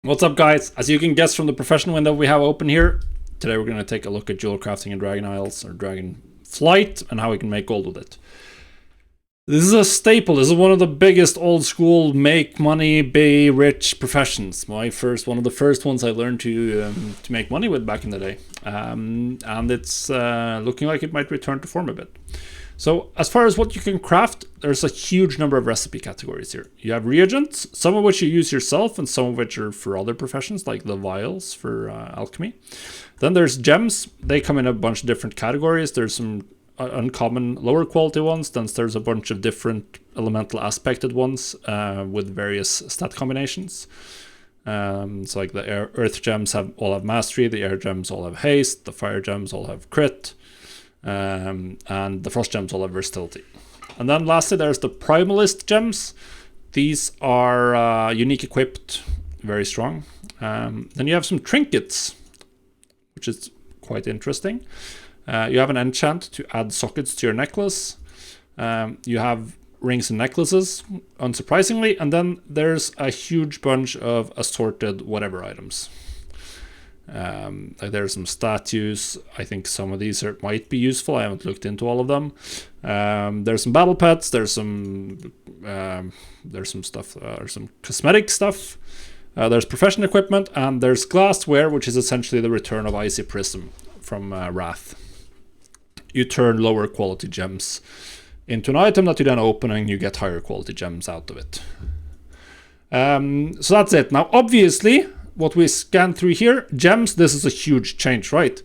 What's up, guys? As you can guess from the professional window we have open here, today we're going to take a look at jewel crafting in Dragon Isles or Dragonflight and how we can make gold with it. This is a staple. This is one of the biggest old school make money, be rich professions. One of the first ones I learned to make money with back in the day, and it's looking like it might return to form a bit. So as far as what you can craft, there's a huge number of recipe categories here. You have reagents, some of which you use yourself and some of which are for other professions, like the vials for alchemy. Then there's gems. They come in a bunch of different categories. There's some uncommon lower quality ones. Then there's a bunch of different elemental aspected ones with various stat combinations. So like the earth gems all have mastery, the air gems all have haste, the fire gems all have crit. And the frost gems all have versatility. And then lastly there's the Primalist gems. These are unique equipped, very strong. Then you have some trinkets, which is quite interesting. You have an enchant to add sockets to your necklace. You have rings and necklaces, unsurprisingly, and then there's a huge bunch of assorted whatever items. Like there's some statues. I think some of these might be useful. I haven't looked into all of them. There's some battle pets. There's some stuff. Some cosmetic stuff. There's profession equipment, and there's glassware, which is essentially the return of Icy Prism from Wrath. You turn lower quality gems into an item that you then open, and you get higher quality gems out of it. So that's it. Now, obviously, what we scan through here, gems, this is a huge change, right?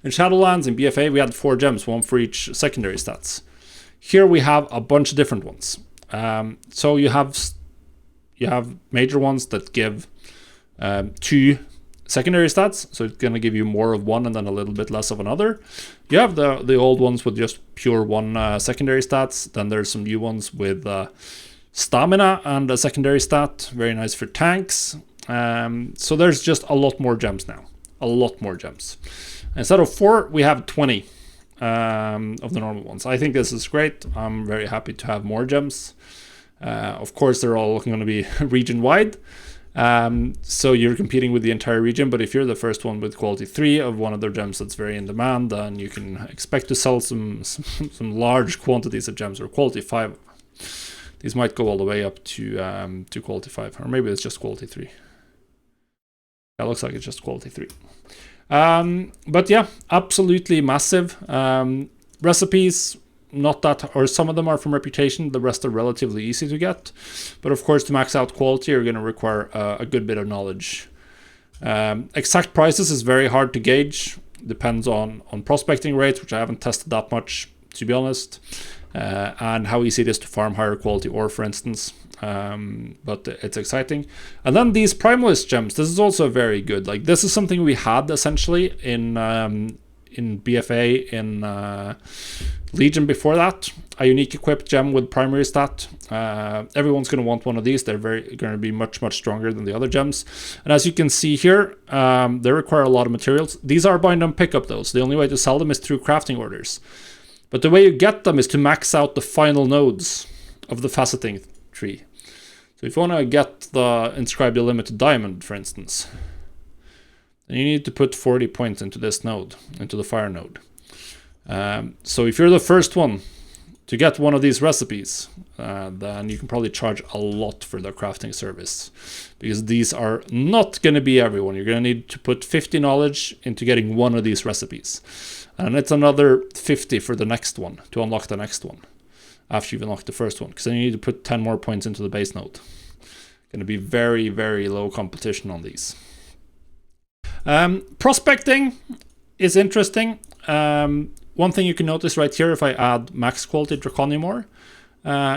In Shadowlands, in BFA, we had 4 gems, one for each secondary stats. Here we have a bunch of different ones. So you have major ones that give 2 secondary stats, so it's going to give you more of one and then a little bit less of another. You have the old ones with just pure 1 secondary stats. Then there's some new ones with stamina and a secondary stat, very nice for tanks. So there's just a lot more gems now. A lot more gems. Instead of 4, we have 20 of the normal ones. I think this is great. I'm very happy to have more gems. Of course, they're all going to be region-wide. So you're competing with the entire region, but if you're the first one with quality 3 of one of their gems that's very in demand, then you can expect to sell some large quantities of gems, or quality 5. These might go all the way up to quality 5, or maybe it's just quality 3. It looks like it's just quality 3. But yeah, absolutely massive. Recipes, not that, or some of them are from reputation, the rest are relatively easy to get. But of course, to max out quality, you're going to require a good bit of knowledge. Exact prices is very hard to gauge. Depends on prospecting rates, which I haven't tested that much, to be honest. And how easy it is to farm higher quality ore, for instance. But it's exciting. And then these Primalist gems, this is also very good. Like, this is something we had essentially in BFA, in Legion before that. A unique equipped gem with primary stat. Everyone's going to want one of these. They're going to be much stronger than the other gems. And as you can see here, they require a lot of materials. These are bind on pickup though, so the only way to sell them is through crafting orders. But the way you get them is to max out the final nodes of the faceting tree. So if you want to get the inscribed limited diamond, for instance, then you need to put 40 points into this node, into the fire node. So if you're the first one to get one of these recipes, then you can probably charge a lot for the crafting service, because these are not going to be everyone. You're going to need to put 50 knowledge into getting one of these recipes. And it's another 50 for the next one, to unlock the next one, after you've unlocked the first one, because then you need to put 10 more points into the base node. Going to be very low competition on these. Prospecting is interesting. One thing you can notice right here, if I add max quality Draconium ore,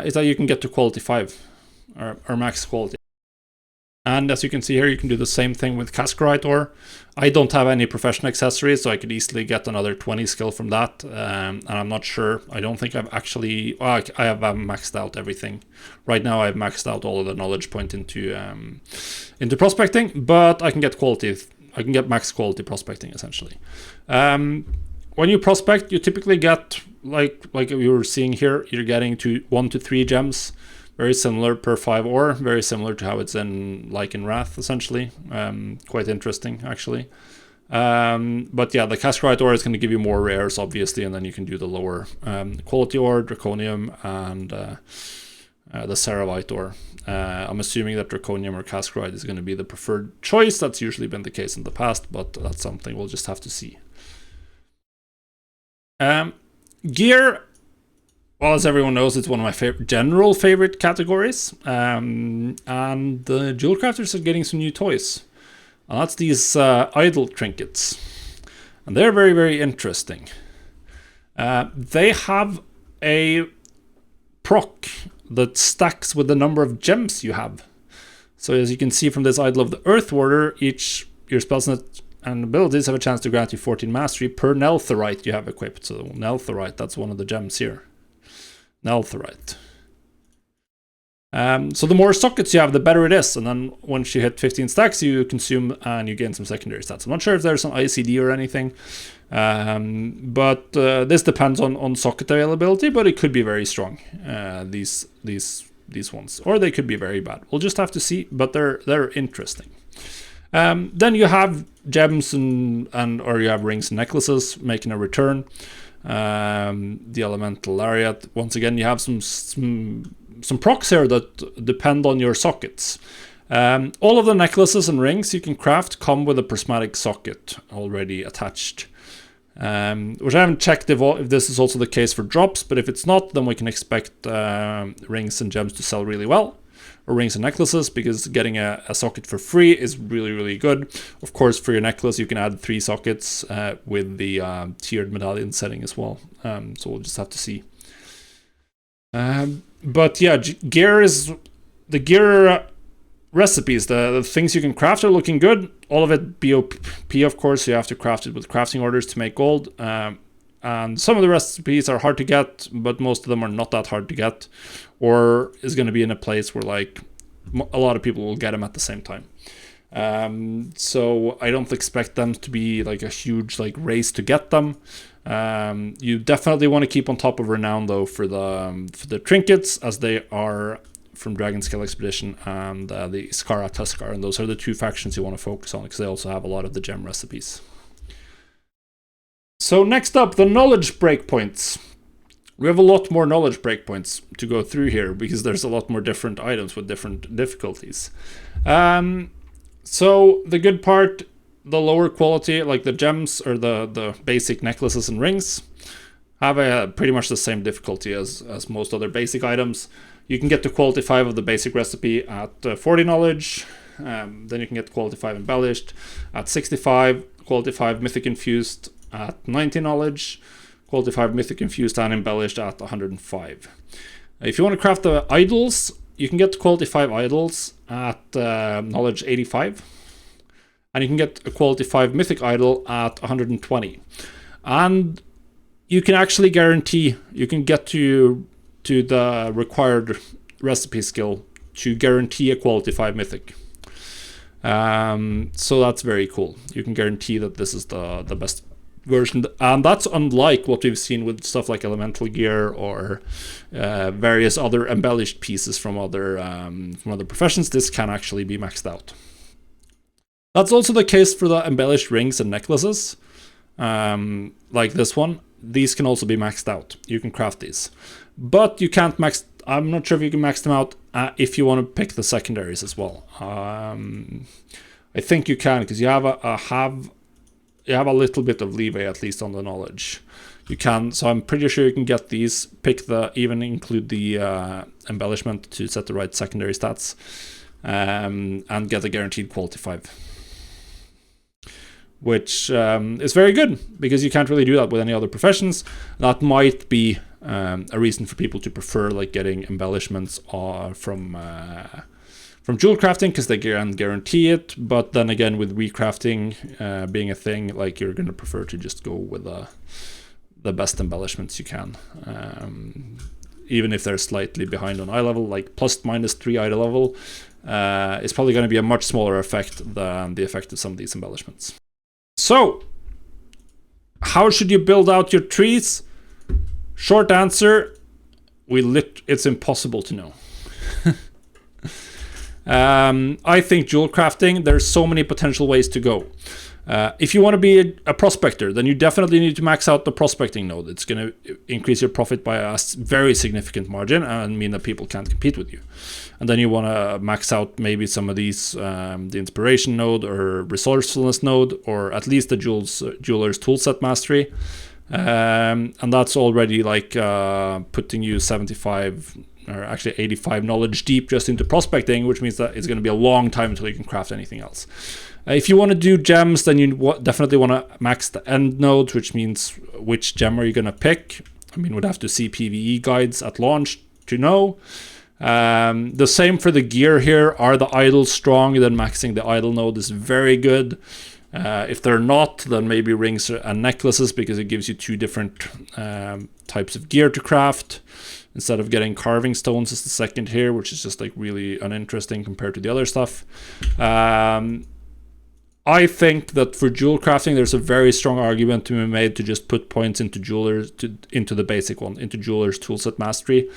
is that you can get to quality 5, or max quality. And as you can see here, you can do the same thing with Cascarite ore. I don't have any profession accessories, so I could easily get another 20 skill from that. And I'm not sure. I don't think I've actually... I have maxed out everything. Right now, I've maxed out all of the knowledge point into prospecting, but I can get quality. I can get max quality prospecting, essentially. When you prospect, you typically get, like you were seeing here, you're getting to 1 to 3 gems. Very similar per 5 ore, very similar to how it's in Wrath, essentially. Quite interesting, actually. But yeah, the Cascarite ore is going to give you more rares, obviously, and then you can do the lower quality ore, Draconium, and the Ceravite ore. I'm assuming that Draconium or Cascarite is going to be the preferred choice. That's usually been the case in the past, but that's something we'll just have to see. Gear, well, as everyone knows, it's one of my general favorite categories. And the jewel crafters are getting some new toys. And that's these idle trinkets. And they're very, very interesting. They have a proc that stacks with the number of gems you have. So as you can see from this Idol of the Earth Warder, your spells and abilities have a chance to grant you 14 mastery per Neltherite you have equipped. So Neltherite, that's one of the gems here. Neltherite. So the more sockets you have, the better it is. And then once you hit 15 stacks, you consume and you gain some secondary stats. I'm not sure if there's some ICD or anything. But this depends on socket availability, but it could be very strong, these ones. Or they could be very bad. We'll just have to see, but they're interesting. Then you have gems or you have rings and necklaces making a return. The elemental lariat. Once again, you have some procs here that depend on your sockets. All of the necklaces and rings you can craft come with a prismatic socket already attached. Which I haven't checked if this is also the case for drops, but if it's not, then we can expect rings and gems to sell really well. Or rings and necklaces, because getting a socket for free is really, really good. Of course, for your necklace, you can add 3 sockets with the tiered medallion setting as well. So we'll just have to see. But yeah, the gear recipes, the things you can craft are looking good. All of it BOP, of course, so you have to craft it with crafting orders to make gold. And some of the recipes are hard to get, but most of them are not that hard to get, or is going to be in a place where like a lot of people will get them at the same time. So I don't expect them to be like a huge like race to get them. You definitely want to keep on top of renown though for the trinkets, as they are from Dragonscale Expedition and the Skara Tuskar, and those are the 2 factions you want to focus on, because they also have a lot of the gem recipes. So next up, the knowledge breakpoints. We have a lot more knowledge breakpoints to go through here, because there's a lot more different items with different difficulties. So the good part, the lower quality, like the gems or the basic necklaces and rings, have pretty much the same difficulty as most other basic items. You can get to quality 5 of the basic recipe at 40 knowledge. Then you can get quality 5 embellished at 65, quality 5 mythic infused at 90 knowledge, quality 5 mythic infused and embellished at 105. If you want to craft the idols, you can get to quality 5 idols at knowledge 85, and you can get a quality 5 mythic idol at 120. And you can actually guarantee you can get to the required recipe skill to guarantee a quality 5 mythic. So that's very cool. You can guarantee that this is the best version, and that's unlike what we've seen with stuff like elemental gear or various other embellished pieces from other professions. This can actually be maxed out. That's also the case for the embellished rings and necklaces, like this one. These can also be maxed out. You can craft these, but you can't max. I'm not sure if you can max them out if you want to pick the secondaries as well. I think you can, because you have a little bit of leeway, at least on the knowledge. You can, so I'm pretty sure you can get these, even include the embellishment to set the right secondary stats, and get a guaranteed quality 5. Which is very good, because you can't really do that with any other professions. That might be a reason for people to prefer like getting embellishments from jewel crafting, because they can guarantee it. But then again, with recrafting being a thing, like you're going to prefer to just go with the best embellishments you can, even if they're slightly behind on eye level, like ±3 eye level. It's probably going to be a much smaller effect than the effect of some of these embellishments. So, how should you build out your trees? Short answer, it's impossible to know. I think jewel crafting, there's so many potential ways to go. If you want to be a prospector, then you definitely need to max out the prospecting node. It's going to increase your profit by a very significant margin and mean that people can't compete with you. And then you want to max out maybe some of these, the inspiration node or resourcefulness node, or at least the jeweler's toolset mastery. And that's already like putting you 75 or actually 85 knowledge deep just into prospecting, which means that it's going to be a long time until you can craft anything else. If you want to do gems, then you definitely want to max the end nodes, which means which gem are you going to pick. I mean, we'd have to see PvE guides at launch to know. The same for the gear here. Are the idols strong? Then maxing the idol node is very good. If they're not, then maybe rings and necklaces, because it gives you two different types of gear to craft. Instead of getting carving stones as the second here, which is just like really uninteresting compared to the other stuff. I think that for jewel crafting, there's a very strong argument to be made to just put points into jewelers, into the basic one, into jeweler's toolset mastery,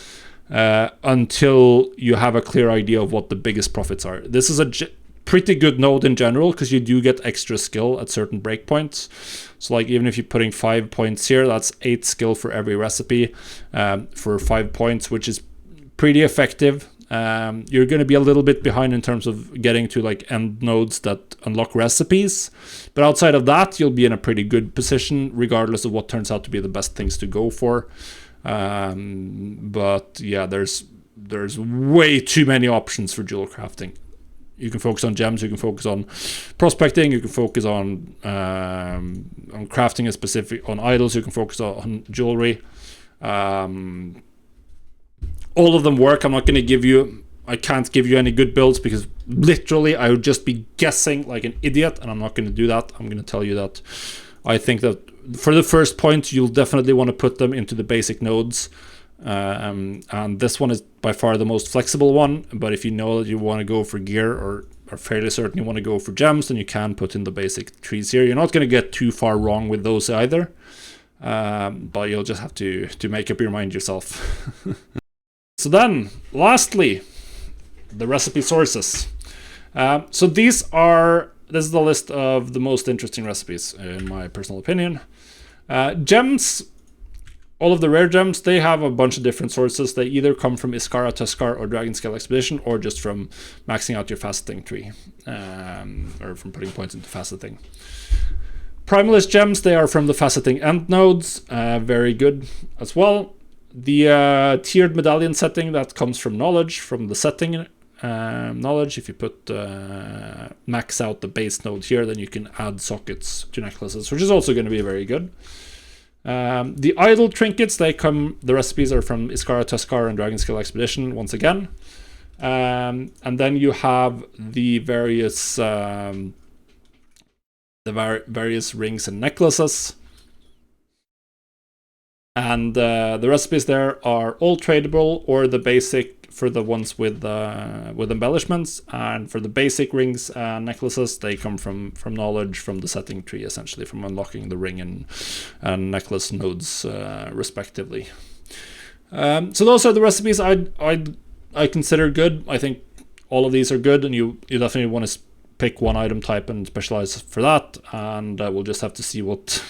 until you have a clear idea of what the biggest profits are. This is a pretty good node in general, because you do get extra skill at certain breakpoints. So like even if you're putting 5 points here, that's 8 skill for every recipe for 5 points, which is pretty effective. You're going to be a little bit behind in terms of getting to like end nodes that unlock recipes, but outside of that, you'll be in a pretty good position regardless of what turns out to be the best things to go for. But yeah, there's way too many options for jewel crafting. You can focus on gems, you can focus on prospecting, you can focus on crafting a specific, on idols, you can focus on jewelry. All of them work. I'm not going to give you, I can't give you any good builds, because literally I would just be guessing like an idiot, and I'm not going to do that. I'm going to tell you that I think that for the first point, you'll definitely want to put them into the basic nodes. And this one is by far the most flexible one, but if you know that you want to go for gear, or are fairly certain you want to go for gems, then you can put in the basic trees here. You're not going to get too far wrong with those either, but you'll just have to make up your mind yourself. So then, lastly, the recipe sources. So this is the list of the most interesting recipes, in my personal opinion. Gems, all of the rare gems, they have a bunch of different sources. They either come from Iskara, Tuskar, or Dragon Scale Expedition, or just from maxing out your faceting tree, or from putting points into faceting. Primalist gems, they are from the faceting end nodes, very good as well. The tiered medallion setting, that comes from knowledge, from the setting knowledge. If you put max out the base node here, then you can add sockets to necklaces, which is also going to be very good. The idle trinkets, the recipes are from Iskara, Tuskar, and Dragon Scale Expedition once again. And then you have the various rings and necklaces. And the recipes there are all tradable, or the basic for the ones with embellishments. And for the basic rings and necklaces, they come from knowledge, from the setting tree, essentially, from unlocking the ring and necklace nodes, respectively. So those are the recipes I consider good. I think all of these are good, and you definitely want to pick one item type and specialize for that. And we'll just have to see what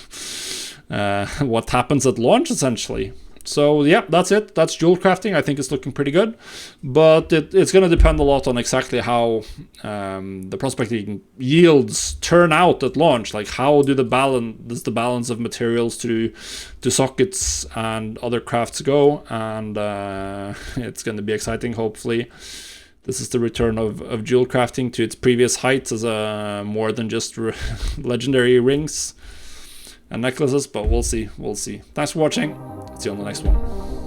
happens at launch, essentially. So yeah, that's it. That's jewel crafting. I think it's looking pretty good, but it's going to depend a lot on exactly how the prospecting yields turn out at launch. Like, how does the balance of materials to sockets and other crafts go? And it's going to be exciting. Hopefully, this is the return of jewel crafting to its previous heights as more than just legendary rings and necklaces, but we'll see. Thanks for watching. See you on the next one.